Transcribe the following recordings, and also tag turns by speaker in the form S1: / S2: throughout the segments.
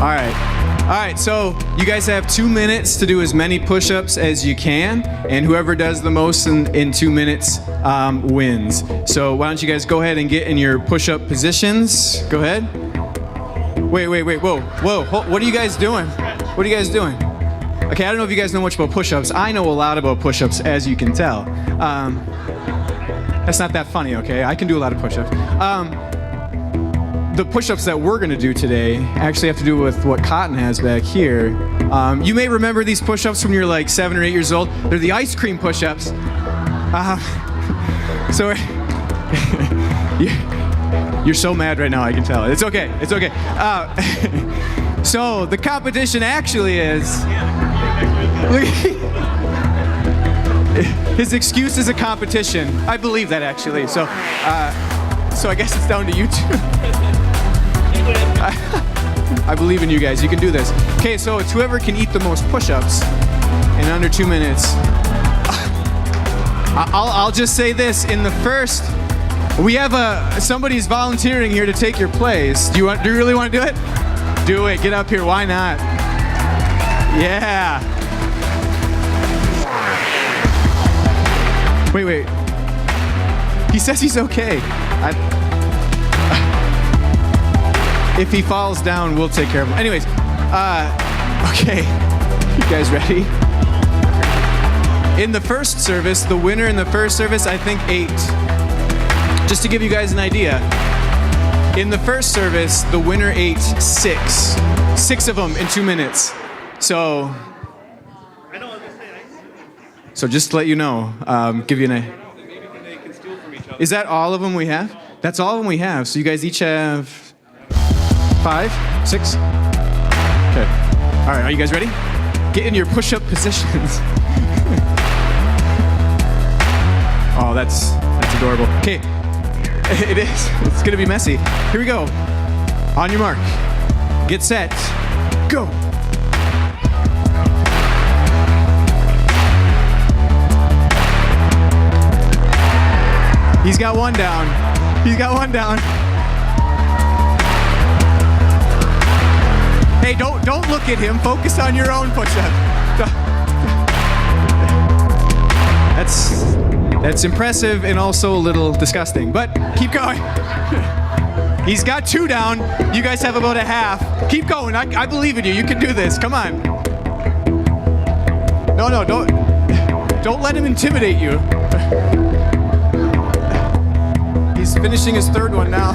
S1: All right, so you guys have 2 minutes to do as many push-ups as you can, and whoever does the most in 2 minutes wins. So why don't you guys go ahead and get in your push-up positions. Go ahead. Wait, whoa. What are you guys doing? What are you guys doing? Okay, I don't know if you guys know much about push-ups. I know a lot about push-ups, as you can tell. That's not that funny, okay? I can do a lot of push-ups. The push-ups that we're gonna do today actually have to do with what Cotton has back here. You may remember these push-ups when you're like 7 or 8 years old. They're the ice cream push-ups. So you're so mad right now, I can tell. It's okay. So the competition actually is... His excuse is a competition. I believe that actually. So I guess it's down to you two. I believe in you guys. You can do this. Okay, so it's whoever can eat the most push-ups in under 2 minutes. I'll just say this. In the first, we have somebody's volunteering here to take your place. Do you really want to do it? Do it. Get up here. Why not? Yeah. Wait. He says he's okay. If he falls down, we'll take care of him. Anyways, okay. You guys ready? In the first service, the winner in the first service, I think 8. Just to give you guys an idea. In the first service, the winner ate 6. 6 of them in 2 minutes. So just to let you know, give you an... Is that all of them we have? That's all of them we have. So you guys each have 5, 6? Okay. All right, are you guys ready? Get in your push-up positions. Oh, that's adorable. Okay, it is. It's gonna be messy. Here we go. On your mark. Get set. Go. He's got one down. Hey, don't look at him. Focus on your own push-up. That's impressive and also a little disgusting, but keep going. He's got 2 down. You guys have about a half. Keep going. I believe in you. You can do this. Come on. No, don't let him intimidate you. He's finishing his 3rd one now.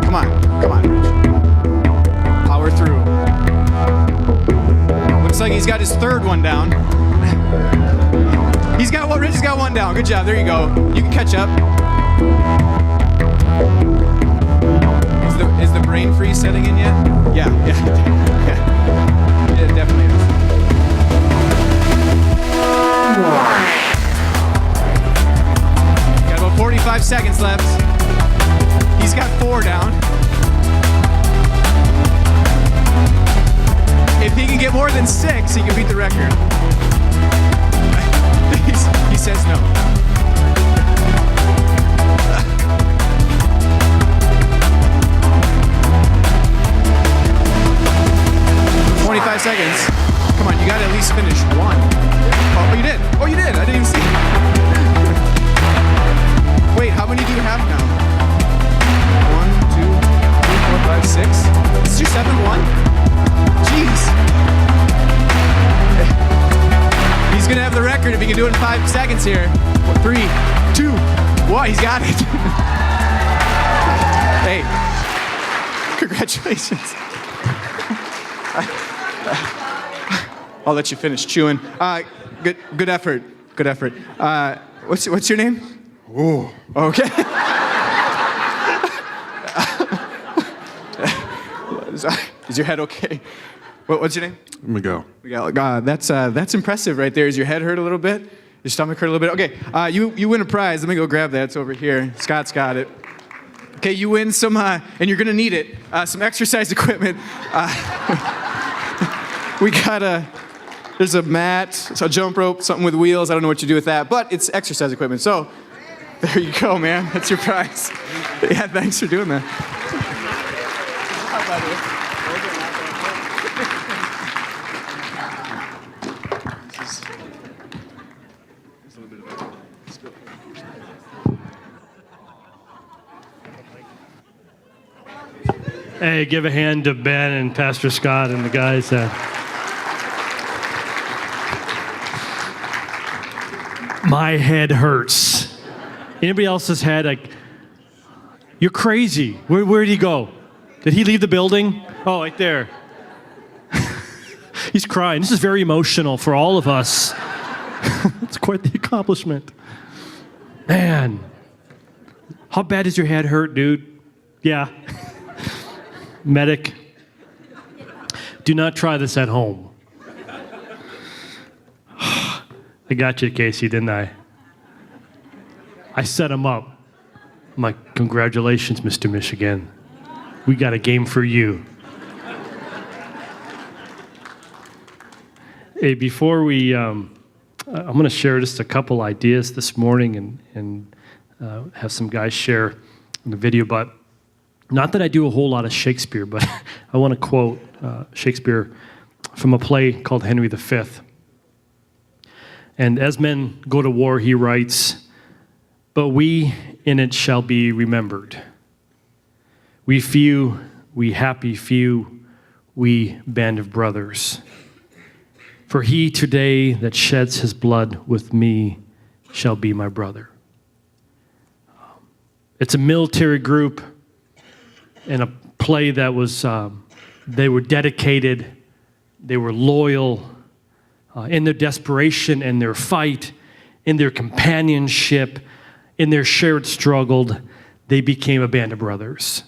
S1: Come on, Rich. Power through. Looks like he's got his 3rd one down. Rich has got 1 down. Good job, there you go. You can catch up. Is the brain freeze setting in yet? Yeah. It definitely is. Got about 45 seconds left. He's got 4 down. If he can get more than 6, he can beat the record. He says no. Seconds. Come on, you gotta at least finish 1. Oh, you did. I didn't even see. Wait, how many do you have now? 1, 2, 3, 4, 5, 6. This is your 7th one? Jeez. He's gonna have the record if he can do it in 5 seconds here. 3, 2, 1. He's got it. Hey, congratulations. I'll let you finish chewing. Good effort. What's your name?
S2: Oh.
S1: Okay. Is your head okay? What's your name?
S2: Miguel.
S1: That's impressive right there. Is your head hurt a little bit? Your stomach hurt a little bit? Okay. You win a prize. Let me go grab that. It's over here. Scott's got it. Okay, you win some, and you're gonna need it. Some exercise equipment. We got There's a mat, a jump rope, something with wheels. I don't know what you do with that, but it's exercise equipment. So there you go, man. That's your prize. Yeah, thanks for doing that.
S2: Hey, give a hand to Ben and Pastor Scott and the guys. My head hurts. Anybody else's head? Like, you're crazy. Where did he go? Did he leave the building? Oh, right there. He's crying. This is very emotional for all of us. It's quite the accomplishment. Man, how bad does your head hurt, dude? Yeah. Medic, do not try this at home. I got you, Casey, didn't I? I set him up. I'm like, congratulations, Mr. Michigan. We got a game for you. Hey, before we, I'm going to share just a couple ideas this morning and have some guys share in the video, but not that I do a whole lot of Shakespeare, but I want to quote Shakespeare from a play called Henry V. And as men go to war, he writes, "But we in it shall be remembered. We few, we happy few, we band of brothers. For he today that sheds his blood with me shall be my brother." It's a military group in a play that was, they were dedicated, they were loyal, in their desperation, in their fight, in their companionship, in their shared struggle, they became a band of brothers.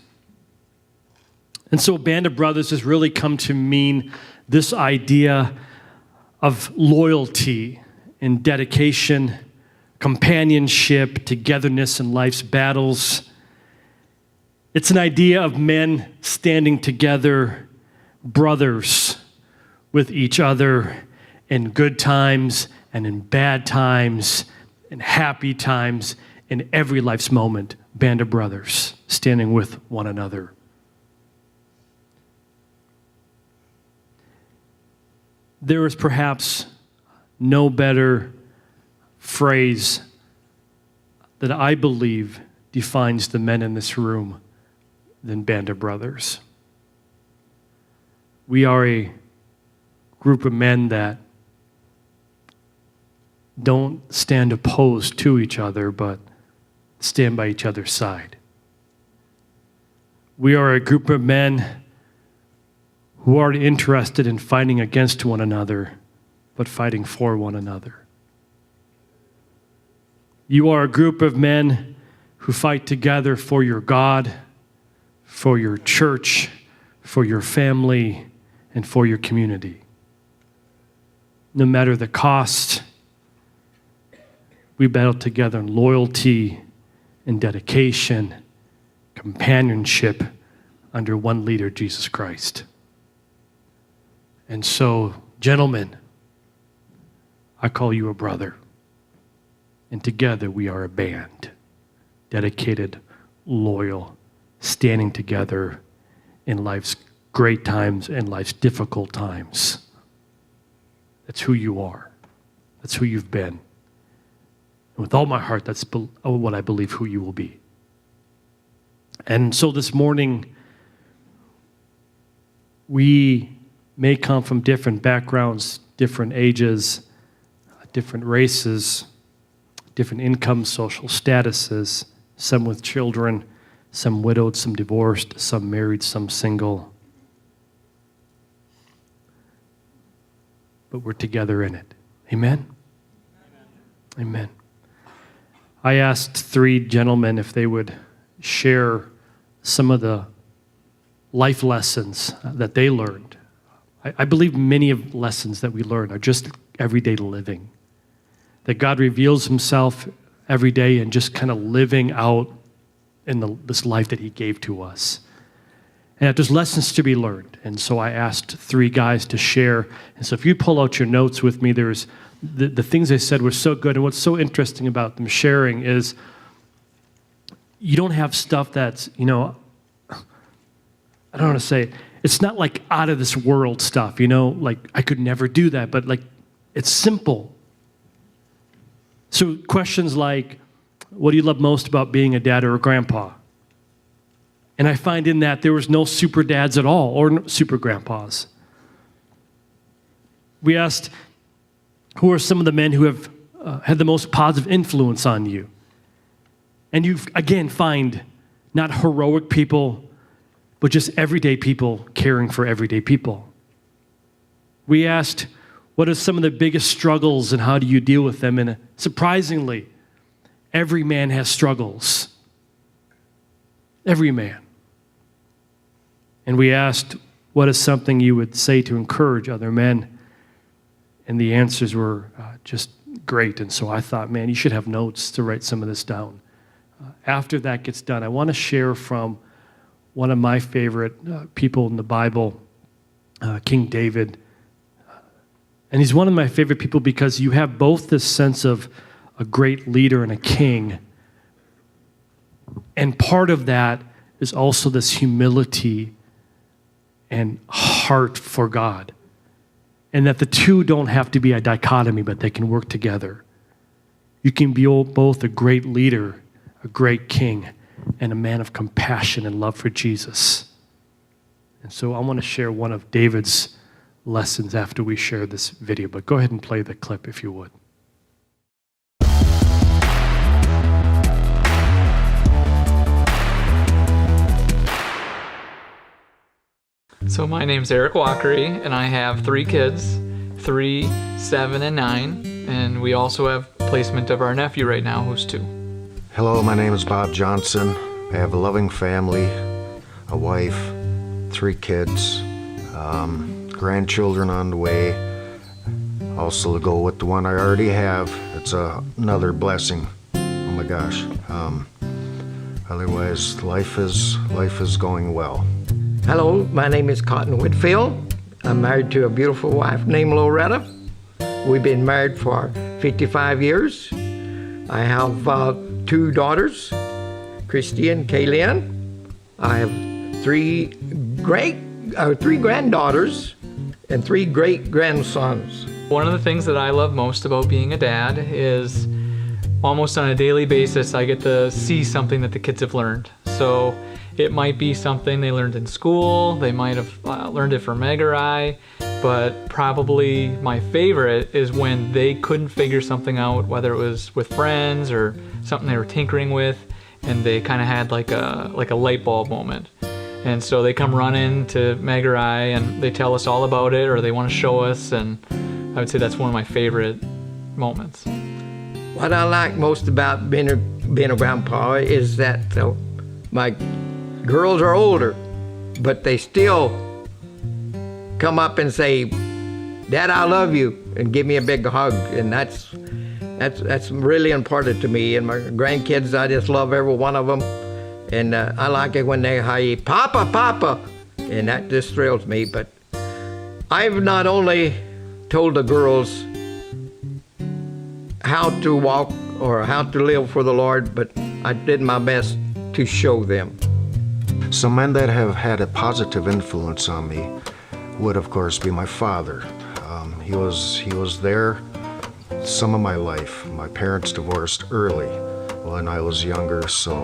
S2: And so a band of brothers has really come to mean this idea of loyalty and dedication, companionship, togetherness in life's battles. It's an idea of men standing together, brothers with each other in good times and in bad times, in happy times, in every life's moment, band of brothers standing with one another. There is perhaps no better phrase that I believe defines the men in this room than band of brothers. We are a group of men that don't stand opposed to each other, but stand by each other's side. We are a group of men who aren't interested in fighting against one another, but fighting for one another. You are a group of men who fight together for your God, for your church, for your family, and for your community. No matter the cost, we battle together in loyalty and dedication, companionship under one leader, Jesus Christ. And so, gentlemen, I call you a brother. And together we are a band, dedicated, loyal, standing together in life's great times and life's difficult times. That's who you are. That's who you've been. And with all my heart, that's what I believe who you will be. And so this morning, we may come from different backgrounds, different ages, different races, different incomes, social statuses, some with children, some widowed, some divorced, some married, some single. But we're together in it. Amen? Amen. I asked 3 gentlemen if they would share some of the life lessons that they learned. I believe many of the lessons that we learn are just everyday living. That God reveals himself every day and just kind of living out in this life that he gave to us. and that there's lessons to be learned. And so I asked 3 guys to share. And so if you pull out your notes with me, there's the things they said were so good. And what's so interesting about them sharing is you don't have stuff that's, I don't want to say, it's not like out of this world stuff, like I could never do that, but like it's simple. So questions like, what do you love most about being a dad or a grandpa? And I find in that there was no super dads at all or super grandpas. We asked, who are some of the men who have had the most positive influence on you? And you, again, find not heroic people, but just everyday people caring for everyday people. We asked, what are some of the biggest struggles and how do you deal with them? And surprisingly, every man has struggles. Every man. And we asked, what is something you would say to encourage other men? And the answers were just great. And so I thought, man, you should have notes to write some of this down. After that gets done, I want to share from one of my favorite people in the Bible, King David. And he's one of my favorite people because you have both this sense of a great leader and a king. And part of that is also this humility and heart for God. And that the two don't have to be a dichotomy, but they can work together. You can be both a great leader, a great king, and a man of compassion and love for Jesus. And so I want to share one of David's lessons after we share this video. But go ahead and play the clip if you would.
S3: So my name's Eric Walkery, and I have 3 kids, 3, 7, and 9, and we also have placement of our nephew right now, who's 2.
S4: Hello, my name is Bob Johnson. I have a loving family, a wife, 3 kids, grandchildren on the way. Also to go with the one I already have. It's another blessing. Oh my gosh. Otherwise, life is going well.
S5: Hello, my name is Cotton Whitfield. I'm married to a beautiful wife named Loretta. We've been married for 55 years. I have 2 daughters, Christy and Kaylin. I have 3 granddaughters and 3 great-grandsons.
S3: One of the things that I love most about being a dad is almost on a daily basis, I get to see something that the kids have learned. So it might be something they learned in school, they might have learned it from Meg or I, but probably my favorite is when they couldn't figure something out, whether it was with friends or something they were tinkering with, and they kind of had like a light bulb moment. And so they come running to Meg or I and they tell us all about it, or they want to show us, and I would say that's one of my favorite moments.
S5: What I like most about being a grandpa is that my girls are older, but they still come up and say, "Dad, I love you," and give me a big hug, and that's really important to me. And my grandkids, I just love every one of them, and I like it when they say, "Papa, Papa," and that just thrills me. But I've not only told the girls how to walk or how to live for the Lord, but I did my best to show them.
S4: Some men that have had a positive influence on me would, of course, be my father. He was there some of my life. My parents divorced early when I was younger, so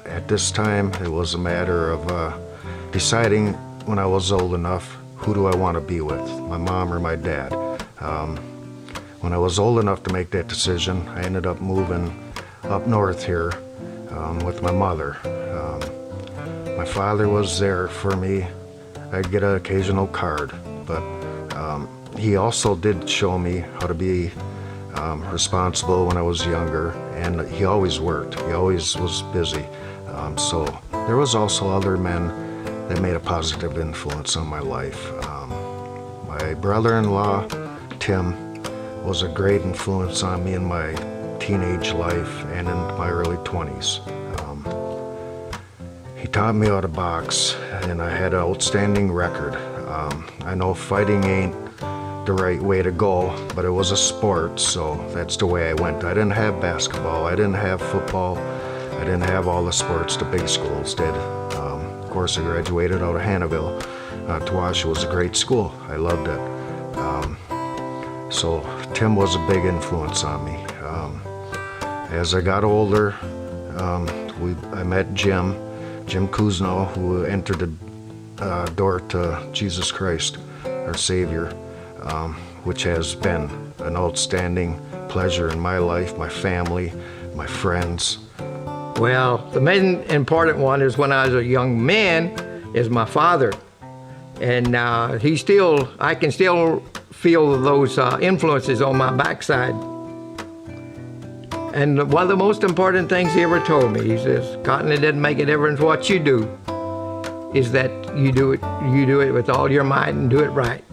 S4: at this time it was a matter of deciding when I was old enough, who do I want to be with, my mom or my dad. When I was old enough to make that decision, I ended up moving up north here with my mother. My father was there for me. I'd get an occasional card, but he also did show me how to be responsible when I was younger, and he always worked. He always was busy. So there was also other men that made a positive influence on my life. My brother-in-law, Tim, was a great influence on me in my teenage life and in my early 20s. He taught me how to box. and I had an outstanding record. I know fighting ain't the right way to go, but it was a sport, so that's the way I went. I didn't have basketball, I didn't have football, I didn't have all the sports the big schools did. Of course, I graduated out of Hannahville. Tawash was a great school. I loved it. So Tim was a big influence on me. As I got older, I met Jim Kuzno, who entered the door to Jesus Christ, our Savior, which has been an outstanding pleasure in my life, my family, my friends.
S5: Well, the main important one is when I was a young man is my father. And I can still feel those influences on my backside. And one of the most important things he ever told me, he says, Cotton, it doesn't make a difference what you do, is that you do it with all your might and do it right.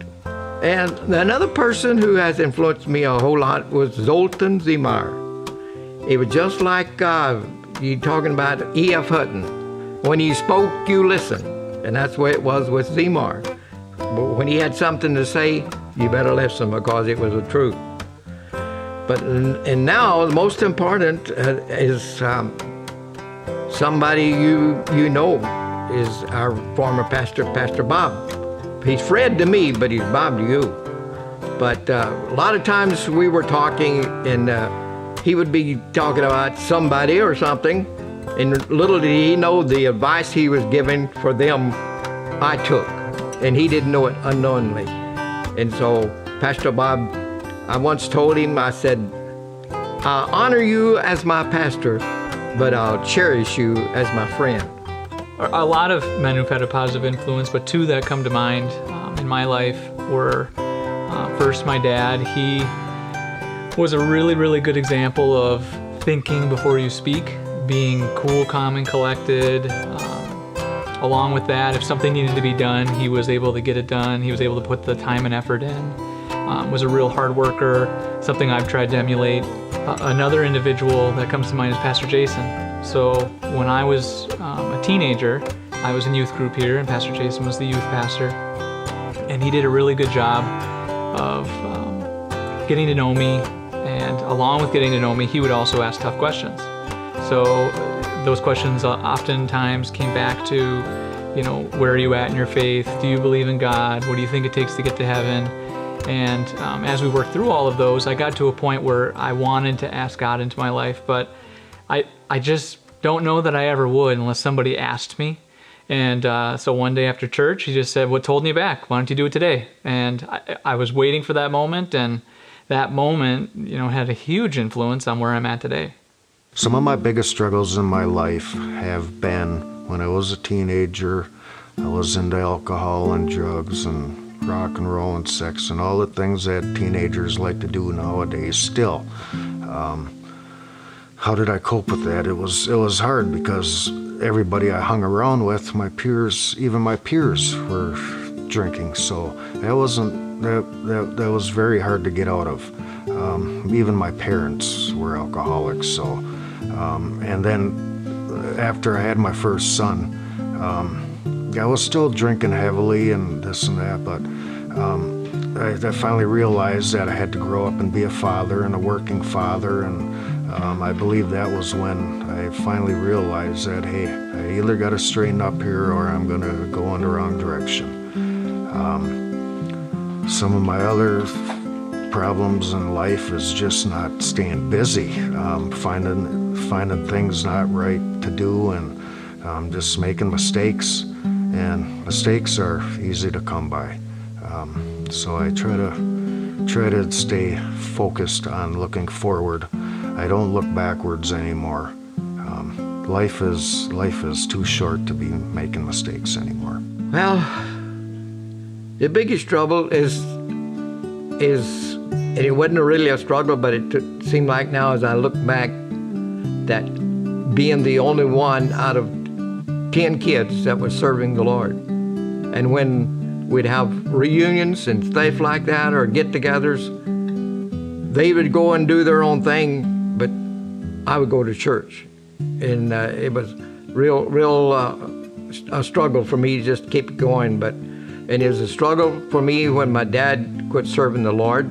S5: And another person who has influenced me a whole lot was Zoltan Zimar. It was just like you talking about E.F. Hutton. When he spoke, you listened. And that's the way it was with Zimar. But when he had something to say, you better listen because it was the truth. But and now the most important is somebody you know is our former pastor, Pastor Bob. He's Fred to me, but he's Bob to you. But a lot of times we were talking and he would be talking about somebody or something, and little did he know the advice he was giving for them I took, and he didn't know it unknowingly. And so Pastor Bob, I once told him, I said, I'll honor you as my pastor, but I'll cherish you as my friend.
S3: A lot of men who've had a positive influence, but two that come to mind in my life were first my dad. He was a really, really good example of thinking before you speak, being cool, calm, and collected. Along with that, if something needed to be done, he was able to get it done. He was able to put the time and effort in. Was a real hard worker, something I've tried to emulate. Another individual that comes to mind is Pastor Jason. So when I was a teenager, I was in youth group here, and Pastor Jason was the youth pastor. And he did a really good job of getting to know me, and along with getting to know me, he would also ask tough questions. So those questions oftentimes came back to, where are you at in your faith? Do you believe in God? What do you think it takes to get to heaven? And as we worked through all of those, I got to a point where I wanted to ask God into my life, but I just don't know that I ever would unless somebody asked me. And so one day after church, he just said, "What's holding you back? Why don't you do it today?" And I was waiting for that moment, and that moment, had a huge influence on where I'm at today.
S4: Some of my biggest struggles in my life have been when I was a teenager. I was into alcohol and drugs and rock and roll and sex and all the things that teenagers like to do nowadays still. How did I cope with that? It was hard because everybody I hung around with, my peers, even my peers were drinking. So that was very hard to get out of. Even my parents were alcoholics. So, and then after I had my first son, I was still drinking heavily and this and that, but I finally realized that I had to grow up and be a father and a working father, and I believe that was when I finally realized that, hey, I either got to straighten up here or I'm going to go in the wrong direction. Some of my other problems in life is just not staying busy, finding things not right to do, and just making mistakes. And mistakes are easy to come by. So I try to stay focused on looking forward. I don't look backwards anymore. Life is too short to be making mistakes anymore.
S5: Well, the biggest trouble is, and it wasn't really a struggle, but it seemed like now as I look back, that being the only one out of 10 kids that was serving the Lord. And when we'd have reunions and stuff like that or get-togethers, they would go and do their own thing, but I would go to church. And it was real a struggle for me to just keep going. And it was a struggle for me when my dad quit serving the Lord.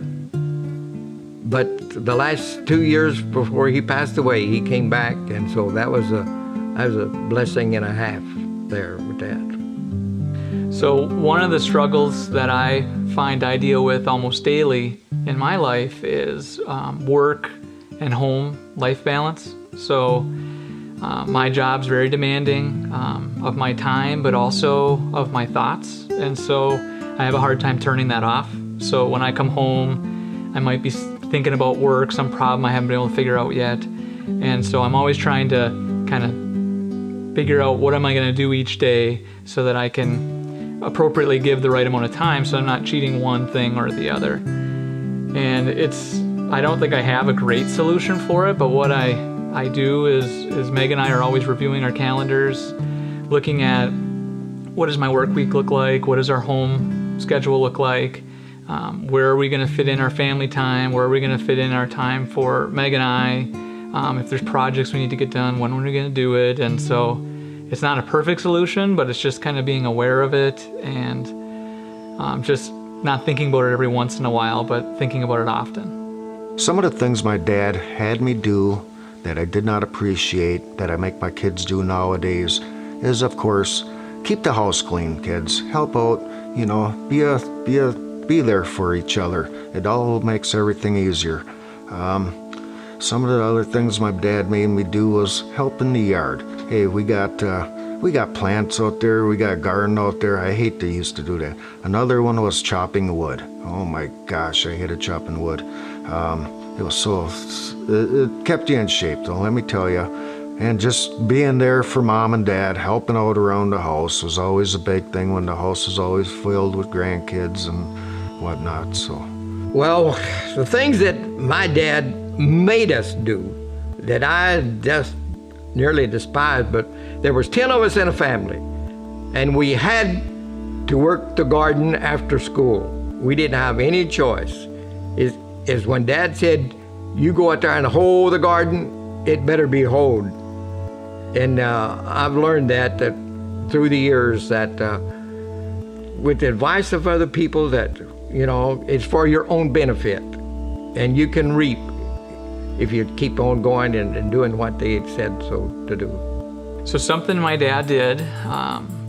S5: But the last 2 years before he passed away, he came back, and so that was a blessing and a half there with that.
S3: So one of the struggles that I find I deal with almost daily in my life is work and home life balance. So my job's very demanding of my time, but also of my thoughts. And so I have a hard time turning that off. So when I come home, I might be thinking about work, some problem I haven't been able to figure out yet. And so I'm always trying to kind of figure out what am I going to do each day so that I can appropriately give the right amount of time so I'm not cheating one thing or the other. And I don't think I have a great solution for it, but what I do is Meg and I are always reviewing our calendars, looking at what does my work week look like, what does our home schedule look like, where are we going to fit in our family time, where are we going to fit in our time for Meg and I, if there's projects we need to get done, when are we going to do it. And so it's not a perfect solution, but it's just kind of being aware of it and just not thinking about it every once in a while, but thinking about it often.
S4: Some of the things my dad had me do that I did not appreciate, that I make my kids do nowadays, is of course, keep the house clean, kids. Help out, you know, be there for each other. It all makes everything easier. Some of the other things my dad made me do was help in the yard. Hey, we got plants out there, we got a garden out there. I hate to used to do that. Another one was chopping wood. Oh my gosh, I hated chopping wood. It kept you in shape though, let me tell you. And just being there for mom and dad, helping out around the house was always a big thing when the house was always filled with grandkids and whatnot, so.
S5: Well, the things that my dad made us do that I just nearly despised, but there was 10 of us in a family, and we had to work the garden after school. We didn't have any choice. Is when Dad said, you go out there and hoe the garden, it better be hoed. And I've learned that through the years that with the advice of other people that, you know, it's for your own benefit, and you can reap if you keep on going and doing what they had said so to do.
S3: So something my dad did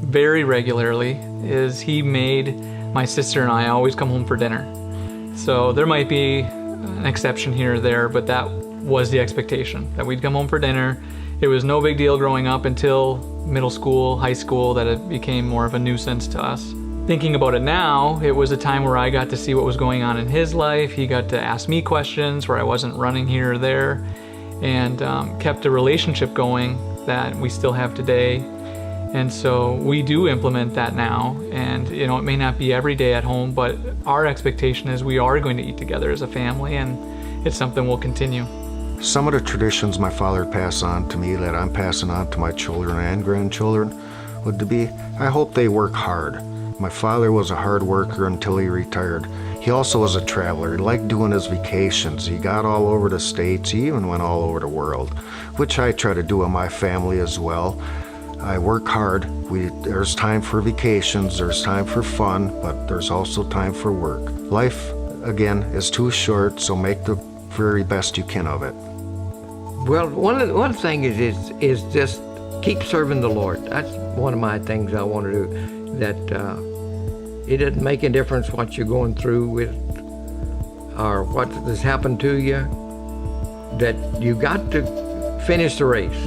S3: very regularly is he made my sister and I always come home for dinner. So there might be an exception here or there, but that was the expectation, that we'd come home for dinner. It was no big deal growing up until middle school, high school, that it became more of a nuisance to us. Thinking about it now, it was a time where I got to see what was going on in his life. He got to ask me questions where I wasn't running here or there, and kept a relationship going that we still have today. And so we do implement that now, and you know, it may not be every day at home, but our expectation is we are going to eat together as a family, and it's something we'll continue.
S4: Some of the traditions my father passed on to me that I'm passing on to my children and grandchildren would be, I hope they work hard. My father was a hard worker until he retired. He also was a traveler. He liked doing his vacations. He got all over the States. He even went all over the world, which I try to do in my family as well. I work hard. There's time for vacations, there's time for fun, but there's also time for work. Life, again, is too short, so make the very best you can of it.
S5: Well, one thing is just keep serving the Lord. That's one of my things I want to do. That it doesn't make a difference what you're going through with or what has happened to you. That you got to finish the race,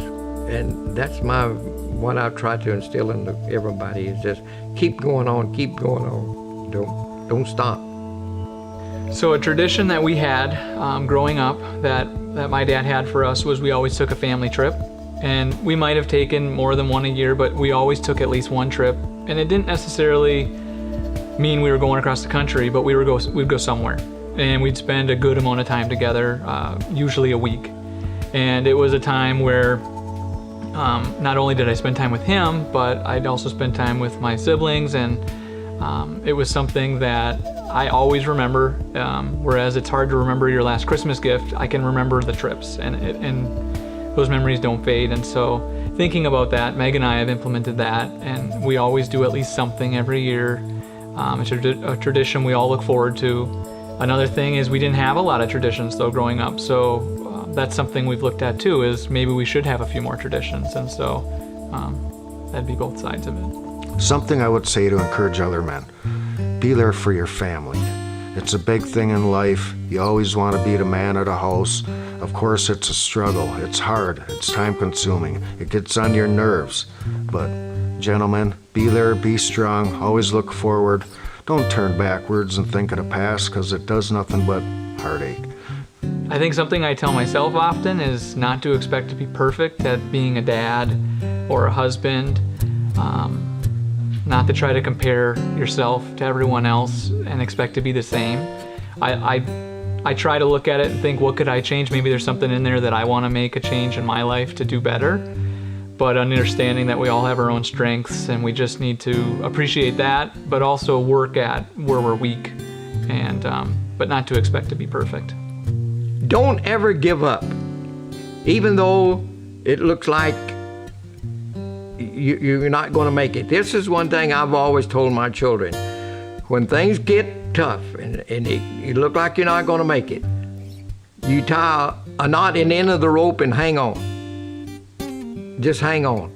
S5: and that's what I try to instill into everybody is just keep going on, don't stop.
S3: So a tradition that we had growing up that my dad had for us was we always took a family trip. And we might have taken more than one a year, but we always took at least one trip. And it didn't necessarily mean we were going across the country, but we'd go somewhere. And we'd spend a good amount of time together, usually a week. And it was a time where not only did I spend time with him, but I'd also spend time with my siblings, and it was something that I always remember, whereas it's hard to remember your last Christmas gift, I can remember the trips, and those memories don't fade. And so thinking about that, Meg and I have implemented that, and we always do at least something every year. It's a tradition we all look forward to. Another thing is we didn't have a lot of traditions though growing up, so that's something we've looked at too, is maybe we should have a few more traditions, and so that'd be both sides of it.
S4: Something I would say to encourage other men: be there for your family. It's a big thing in life. You always want to be the man of the house. Of course, it's a struggle. It's hard. It's time-consuming. It gets on your nerves. But, gentlemen, be there, be strong, always look forward. Don't turn backwards and think of the past, because it does nothing but heartache.
S3: I think something I tell myself often is not to expect to be perfect at being a dad or a husband. Not to try to compare yourself to everyone else and expect to be the same. I try to look at it and think, what could I change? Maybe there's something in there that I want to make a change in my life to do better. But understanding that we all have our own strengths and we just need to appreciate that, but also work at where we're weak, and but not to expect to be perfect.
S5: Don't ever give up, even though it looks like you're not going to make it. This is one thing I've always told my children. When things get tough and you look like you're not going to make it, you tie a knot in the end of the rope and hang on. Just hang on,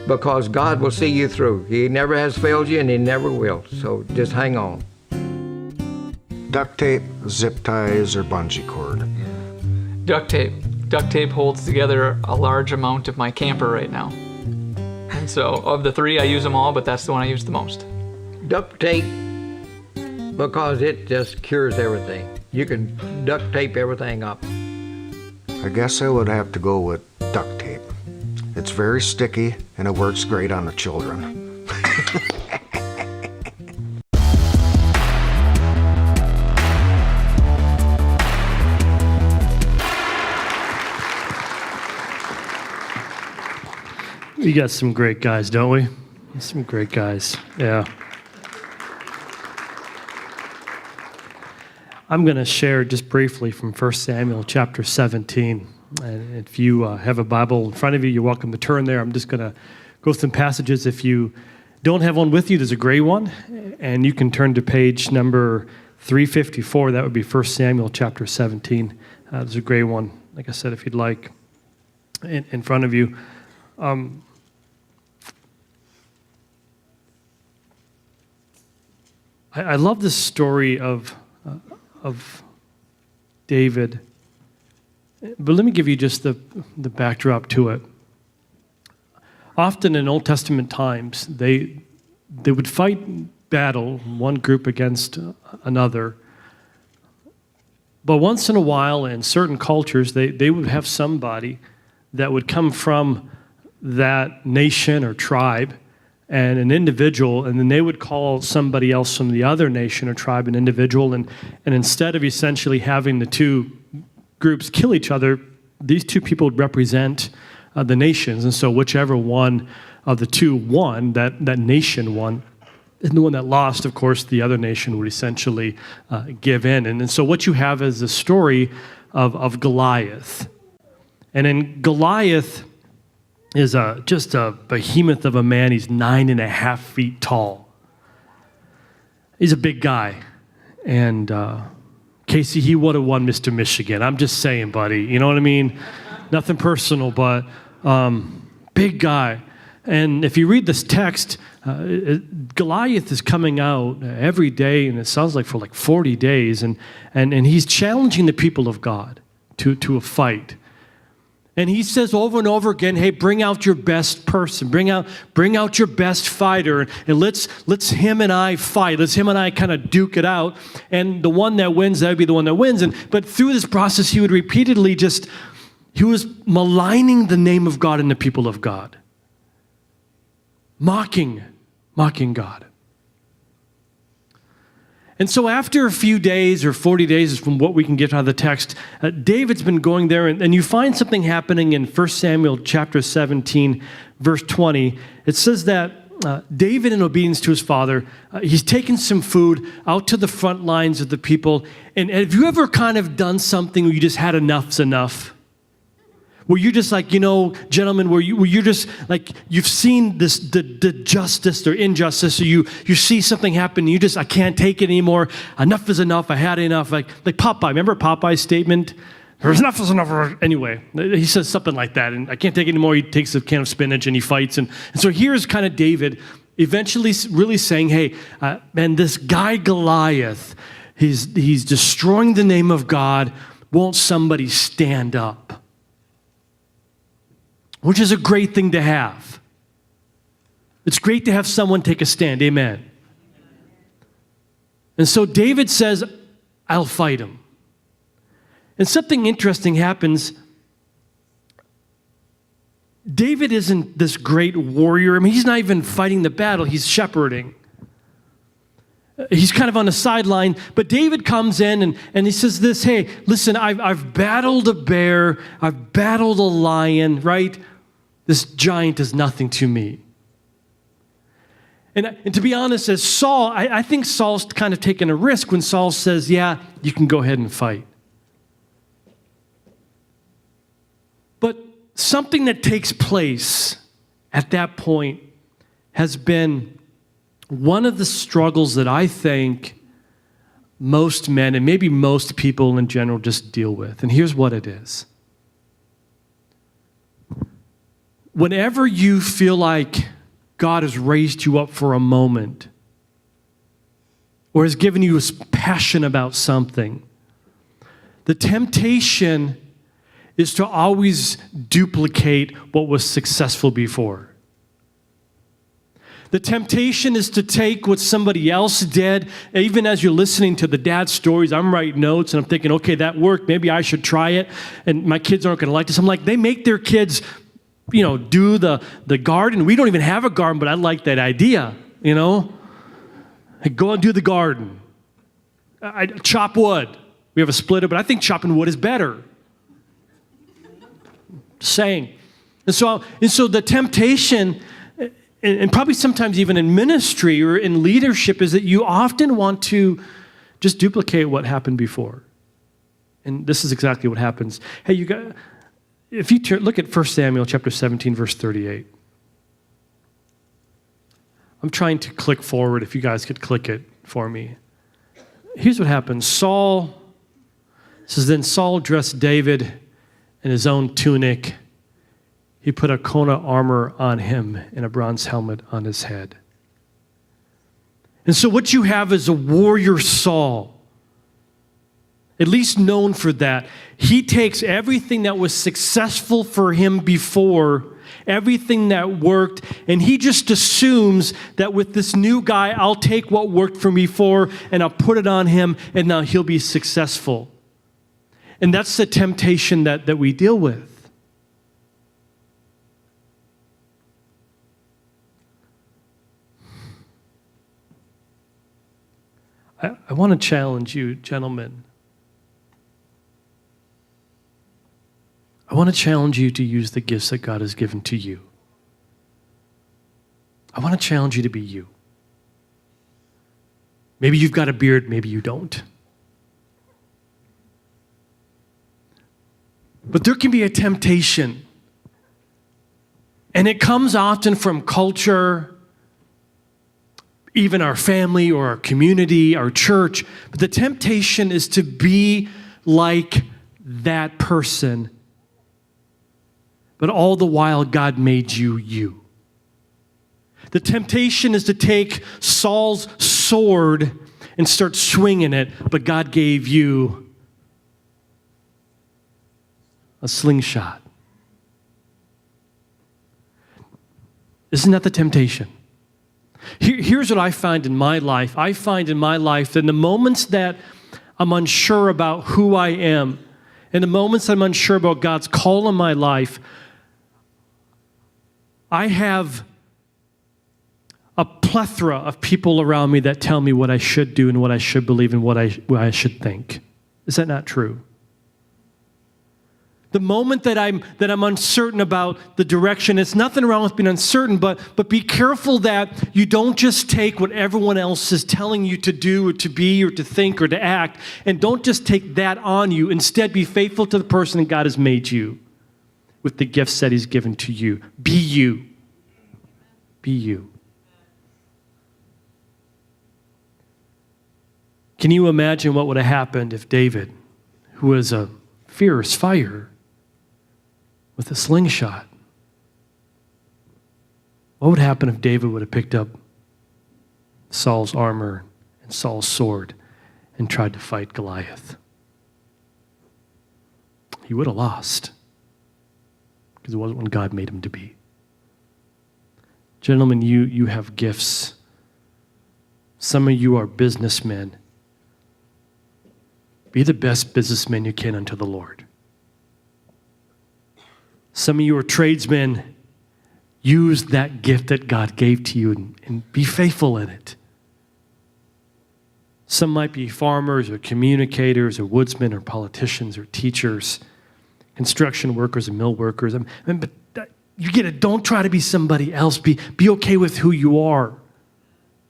S5: because God will see you through. He never has failed you, and He never will. So just hang on.
S4: Duct tape, zip ties, or bungee cord.
S3: Duct tape. Duct tape holds together a large amount of my camper right now. And so of the three, I use them all, but that's the one I use the most.
S5: Duct tape, because it just cures everything. You can duct tape everything up.
S4: I guess I would have to go with duct tape. It's very sticky, and it works great on the children.
S2: We got some great guys, don't we? Some great guys, yeah. I'm going to share just briefly from 1 Samuel chapter 17. And if you have a Bible in front of you, you're welcome to turn there. I'm just going to go through some passages. If you don't have one with you, there's a gray one, and you can turn to page number 354. That would be 1 Samuel chapter 17. There's a gray one, like I said, if you'd like, in front of you. I love this story of David, but let me give you just the backdrop to it. Often in Old Testament times, they would fight battle, one group against another. But once in a while, in certain cultures, they would have somebody that would come from that nation or tribe, and an individual, and then they would call somebody else from the other nation or tribe an individual, and instead of essentially having the two groups kill each other, these two people would represent the nations, and so whichever one of the two won, that nation won, and the one that lost, of course, the other nation would essentially give in. And so what you have is the story of Goliath. And in Goliath is just a behemoth of a man. He's 9.5 feet tall. He's a big guy. And Casey, he would have won Mr. Michigan. I'm just saying, buddy. You know what I mean? Nothing personal, but big guy. And if you read this text, Goliath is coming out every day, and it sounds like for like 40 days, and he's challenging the people of God to a fight. And he says over and over again, hey, bring out your best person, bring out your best fighter, and let's him and I fight. Let's him and I kind of duke it out. And the one that wins, that would be the one that wins. But through this process, he would repeatedly he was maligning the name of God and the people of God. Mocking God. And so after a few days, or 40 days is from what we can get out of the text, David's been going there, and you find something happening in 1 Samuel chapter 17, verse 20. It says that David, in obedience to his father, he's taken some food out to the front lines of the people. And have you ever kind of done something where you just had enough's enough? Where you're just like, gentlemen, where you're just like, you've seen this, the justice or injustice, or you see something happen, and I can't take it anymore. Enough is enough. I had enough. Like Popeye. Remember Popeye's statement? Enough is enough. Anyway, he says something like that, and I can't take it anymore. He takes a can of spinach and he fights. And so here's kind of David eventually really saying, hey, man, this guy Goliath, he's destroying the name of God. Won't somebody stand up? Which is a great thing to have. It's great to have someone take a stand. Amen. And so David says, I'll fight him. And something interesting happens. David isn't this great warrior. I mean, he's not even fighting the battle. He's shepherding. He's kind of on the sideline. But David comes in and he says this, hey, listen, I've battled a bear. I've battled a lion, right? This giant is nothing to me. And to be honest, as Saul, I think Saul's kind of taking a risk when Saul says, yeah, you can go ahead and fight. But something that takes place at that point has been one of the struggles that I think most men and maybe most people in general just deal with. And here's what it is. Whenever you feel like God has raised you up for a moment or has given you a passion about something, the temptation is to always duplicate what was successful before. The temptation is to take what somebody else did. Even as you're listening to the dad's stories, I'm writing notes and I'm thinking, okay, that worked. Maybe I should try it. And my kids aren't going to like this. I'm like, they make their kids do the garden. We don't even have a garden, but I like that idea, Like, go and do the garden. I chop wood. We have a splitter, but I think chopping wood is better. Saying. And so the temptation, and probably sometimes even in ministry or in leadership, is that you often want to just duplicate what happened before. And this is exactly what happens. Hey, if you look at 1 Samuel chapter 17, verse 38. I'm trying to click forward. If you guys could click it for me. Here's what happens. Saul says, then Saul dressed David in his own tunic. He put a coat of armor on him and a bronze helmet on his head. And so what you have is a warrior Saul, at least known for that. He takes everything that was successful for him before, everything that worked, and he just assumes that with this new guy, I'll take what worked for me before and I'll put it on him and now he'll be successful. And that's the temptation that we deal with. I want to challenge you, gentlemen. I want to challenge you to use the gifts that God has given to you. I want to challenge you to be you. Maybe you've got a beard, maybe you don't. But there can be a temptation. And it comes often from culture, even our family or our community, our church. But the temptation is to be like that person. But all the while, God made you you. The temptation is to take Saul's sword and start swinging it, but God gave you a slingshot. Isn't that the temptation? Here's what I find in my life. I find in my life that in the moments that I'm unsure about who I am, in the moments I'm unsure about God's call in my life, I have a plethora of people around me that tell me what I should do and what I should believe and what I should think. Is that not true? The moment that I'm uncertain about the direction, it's nothing wrong with being uncertain, but be careful that you don't just take what everyone else is telling you to do or to be or to think or to act, and don't just take that on you. Instead, be faithful to the person that God has made you. with the gifts that he's given to you. Be you. Be you. Can you imagine what would have happened if David, who was a fierce fighter with a slingshot, what would happen if David would have picked up Saul's armor and Saul's sword and tried to fight Goliath? He would have lost because it wasn't what God made him to be. Gentlemen, you have gifts. Some of you are businessmen. Be the best businessman you can unto the Lord. Some of you are tradesmen. Use that gift that God gave to you and be faithful in it. Some might be farmers or communicators or woodsmen or politicians or teachers, construction workers and mill workers. But you get it. Don't try to be somebody else. Be okay with who you are.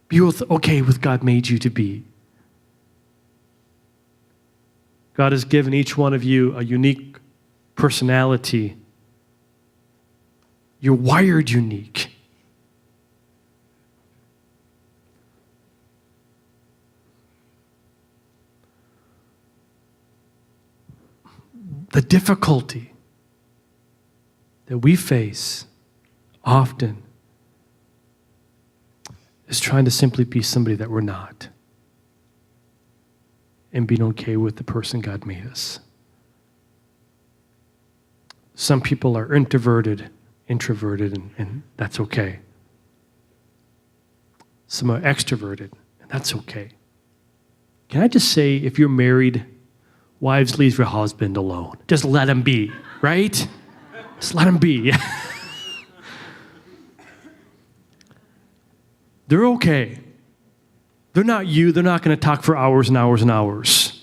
S2: Be okay with God made you to be. God has given each one of you a unique personality. You're wired unique. The difficulty that we face often is trying to simply be somebody that we're not and being okay with the person God made us. Some people are introverted, and that's okay. Some are extroverted, and that's okay. Can I just say, if you're married, wives, leave your husband alone. Just let him be, right? Just let him be. They're okay. They're not you. They're not going to talk for hours and hours and hours.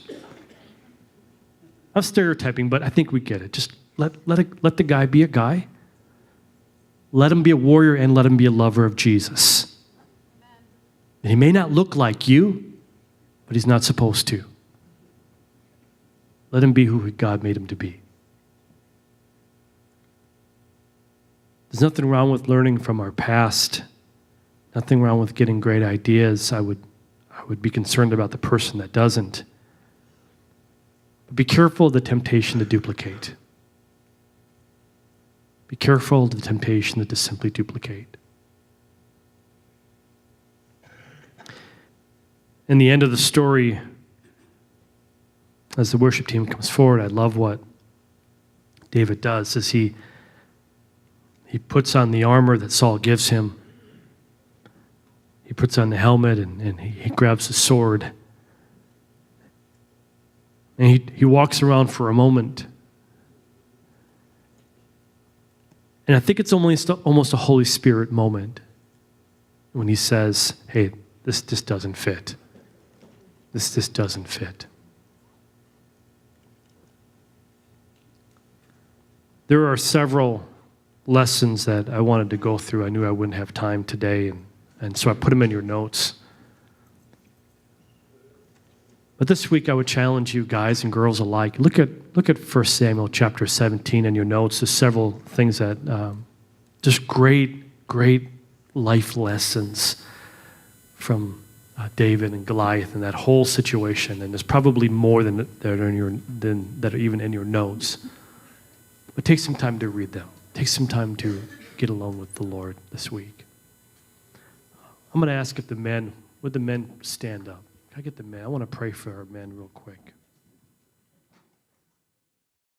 S2: I'm stereotyping, but I think we get it. Just let the guy be a guy. Let him be a warrior and let him be a lover of Jesus. And he may not look like you, but he's not supposed to. Let him be who God made him to be. There's nothing wrong with learning from our past. Nothing wrong with getting great ideas. I would be concerned about the person that doesn't. But be careful of the temptation to duplicate. Be careful of the temptation to simply duplicate. In the end of the story, as the worship team comes forward, I love what David does is he puts on the armor that Saul gives him. He puts on the helmet and he grabs the sword. And he walks around for a moment. And I think it's almost a Holy Spirit moment when he says, hey, this doesn't fit. This doesn't fit. There are several lessons that I wanted to go through. I knew I wouldn't have time today, and so I put them in your notes. But this week I would challenge you guys and girls alike. Look at 1 Samuel chapter 17 in your notes. There's several things that just great life lessons from David and Goliath and that whole situation. And there's probably more than that are even in your notes. But take some time to read them. Take some time to get alone with the Lord this week. I'm going to ask if would the men stand up? Can I get the men? I want to pray for our men real quick.